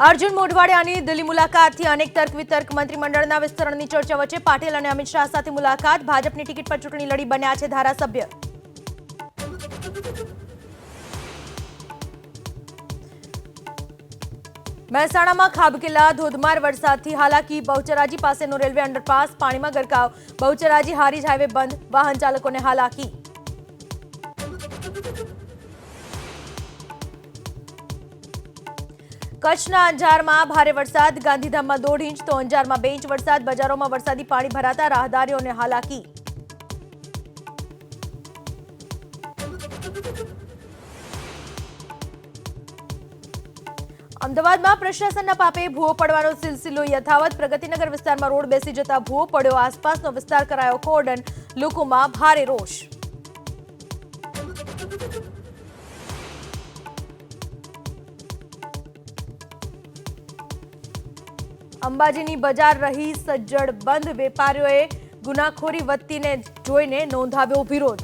અર્જુન મોઢવાડિયાની દિલ્હી મુલાકાતથી અનેક તર્ક વિતર્ક મંત્રીમંડળના વિસ્તરણની ચર્ચા વચ્ચે પાટીલ અને અમિત શાહ સાથે મુલાકાત ભાજપની ટિકિટ પર ચૂંટણી લડી બન્યા છે ધારાસભ્ય। મહેસાણામાં ખાબકેલા ધોધમાર વરસાદથી હાલાકી બહુચરાજી પાસેનો રેલવે અંડરપાસ પાણીમાં ગરકાવ બહુચરાજી હારીજ હાઈવે બંધ વાહન ચાલકોને હાલાકી। કચ્છના અંજારમાં ભારે વરસાદ ગાંધીધામમાં 1.5 ઇંચ તો અંજારમાં 2 ઇંચ વરસાદ બજારોમાં વરસાદી પાણી ભરાતા રાહદારીઓને હાલાકી। અમદાવાદમાં પ્રશાસનના પાપે ભૂવો પડવાનો સિલસિલો યથાવત પ્રગતિનગર વિસ્તારમાં રોડ બેસી જતા ભૂવો પડ્યો આસપાસનો વિસ્તાર કરાયો કોર્ડન લોકોમાં ભારે રોષ। અંબાજીની બજાર રહી સજ્જડ બંધ વેપારીઓએ ગુનાખોરી વધતીને જોઈને નોંધાવ્યો વિરોધ।